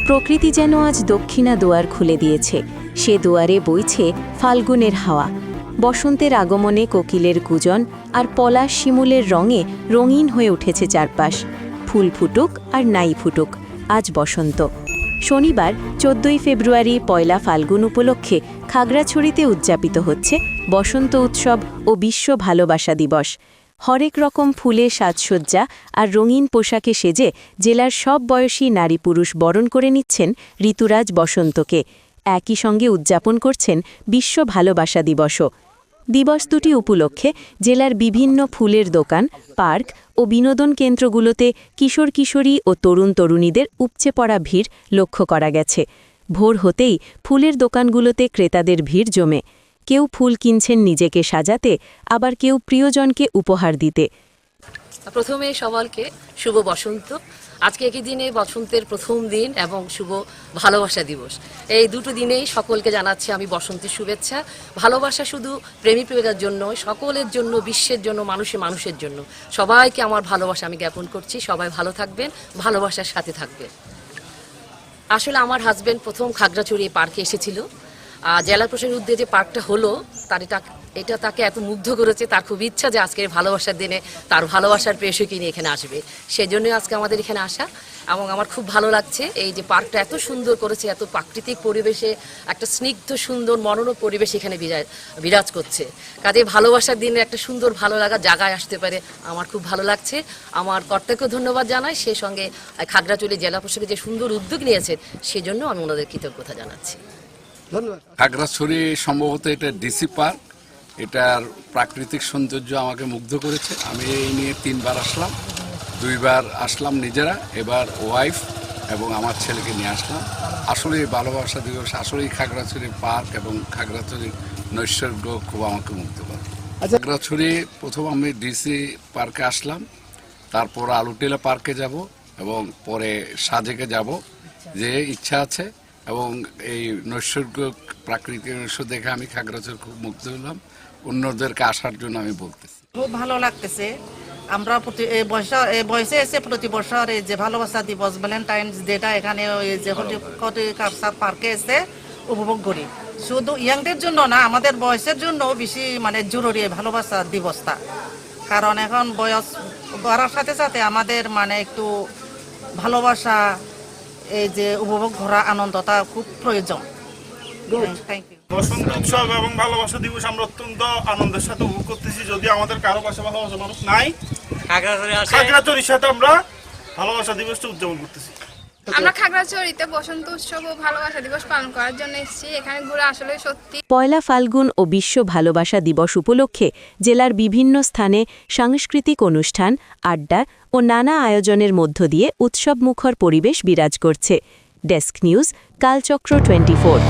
প্রকৃতি যেন আজ দক্ষিণা দুয়ার খুলে দিয়েছে। সে দুয়ারে বইছে ফাল্গুনের হাওয়া। বসন্তের আগমনে কোকিলের কুজন আর পলাশ শিমুলের রঙে রঙিন হয়ে উঠেছে চারপাশ। ফুল ফুটুক আর নাই ফুটুক, আজ বসন্ত। শনিবার 14ই ফেব্রুয়ারি পয়লা ফাল্গুন উপলক্ষে খাগড়াছড়িতে উদযাপিত হচ্ছে বসন্ত উৎসব ও বিশ্ব ভালোবাসা দিবস। হরেক রকম ফুলে সাজসজ্জা আর রঙিন পোশাকে সেজে জেলার সব বয়সী নারী পুরুষ বরণ করে নিচ্ছেন ঋতুরাজ বসন্তকে। একই সঙ্গে উদযাপন করছেন বিশ্ব ভালোবাসা দিবসও। দিবস দুটি উপলক্ষে জেলার বিভিন্ন ফুলের দোকান, পার্ক ও বিনোদন কেন্দ্রগুলোতে কিশোর কিশোরী ও তরুণ তরুণীদের উপচে পড়া ভিড় লক্ষ্য করা গেছে। ভোর হতেই ফুলের দোকানগুলোতে ক্রেতাদের ভিড় জমে। কেউ ফুল কিনছেন নিজেকে সাজাতে, আবার কেউ প্রিয়জনকে উপহার দিতে। প্রথমে সবাইকে শুভ বসন্ত। আজকে একই দিনে বসন্তের প্রথম দিন এবং শুভ ভালোবাসা দিবস। এই দুটো দিনেই সকলকে জানাচ্ছি আমি বসন্তের শুভেচ্ছা। ভালোবাসা শুধু প্রেমী প্রেমিকার জন্য, সকলের জন্য, বিশ্বের জন্য, মানুষের জন্য সবাইকে আমার ভালোবাসা আমি জ্ঞাপন করছি। সবাই ভালো থাকবেন, ভালোবাসার সাথে থাকবেন। আসলে আমার হাজব্যান্ড প্রথম খাগড়াছড়ি পার্কে এসেছিল। জেলা প্রশাসনের উদ্যোগে যে পার্কটা হলো এটা তাকে এত মুগ্ধ করেছে। তার খুব ইচ্ছা যে আজকের ভালোবাসার দিনে তার ভালোবাসার প্রেয়সী নিয়ে এখানে আসবে। সেজন্যই আজকে আমাদের এখানে আসা এবং আমার খুব ভালো লাগছে। এই যে পার্কটা এত সুন্দর করেছে, এত প্রাকৃতিক পরিবেশে একটা স্নিগ্ধ সুন্দর মনোরম পরিবেশ এখানে বিরাজ করছে। কাজে ভালোবাসার দিনে একটা সুন্দর ভালো লাগা জায়গায় আসতে পারে আমার খুব ভালো লাগছে। আমার কর্তাকে ধন্যবাদ জানাই, সেই সঙ্গে খাগড়াছড়ি জেলা প্রশাসক যে সুন্দর উদ্যোগ নিয়েছেন সেজন্য আমি ওনাদের কৃতজ্ঞতা জানাচ্ছি। খাগড়াছড়ি সম্ভবত এটা ডিসি পার্ক। এটার প্রাকৃতিক সৌন্দর্য আমাকে মুগ্ধ করেছে। আমি এই নিয়ে 3 বার আসলাম, 2 বার আসলাম নিজেরা, এবার ওয়াইফ এবং আমার ছেলেকে নিয়ে আসলাম। আসলে এই ভালোবাসা দিবস আসলেই খাগড়াছড়ির পার্ক এবং খাগড়াছড়ির নৈসর্গ খুব আমাকে মুগ্ধ করে। খাগড়াছড়ি প্রথম আমি ডিসি পার্কে আসলাম, তারপর আলুটিলা পার্কে যাব এবং পরে সাজেকে যাব, যে ইচ্ছা আছে। এবং এই নৈসর্গ প্রাকৃতিক নৈসর্গ দেখে আমি খাগড়াছড়ি খুব মুগ্ধ হলাম। অন্যদেরকে আসার জন্য আমি বলতেছি খুব ভালো লাগতেছে। আমরা এই বয়সে এসে প্রতি বছর এই যে ভালোবাসা দিবস ভ্যালেন্টাইন্স ডেটা এখানে যে পার্কে এসে উপভোগ করি। শুধু ইয়াংদের জন্য না, আমাদের বয়সের জন্য বেশি জরুরি ভালোবাসা দিবসটা। কারণ এখন বয়স বাড়ার সাথে সাথে আমাদের একটু ভালোবাসা এই যে উপভোগ করা আনন্দটা খুব প্রয়োজন। Thank you. বসন্ত উৎসব এবং ভালোবাসা দিবস আমরা অত্যন্ত আনন্দের সাথে উপভোগ করতেছি। যদি আমাদের কারো পাশে ভালোবাসা মানুষ নাই, খাগড়াছড়ির সাথে আমরা ভালোবাসা দিবসটা উদযাপন করতেছি। আমরা খাগড়াছড়িতে বসন্ত উৎসব ও ভালোবাসা দিবস পালন করার জন্য এসেছি। এখানে ঘুরে আসলে সত্যি। পয়লা ফাল্গুন ও বিশ্ব ভালোবাসা দিবস উপলক্ষে জেলার বিভিন্ন স্থানে সাংস্কৃতিক অনুষ্ঠান, আড্ডা ও নানা আয়োজনের মধ্য দিয়ে উৎসবমুখর পরিবেশ বিরাজ করছে। Desk news, Kalchakra 24।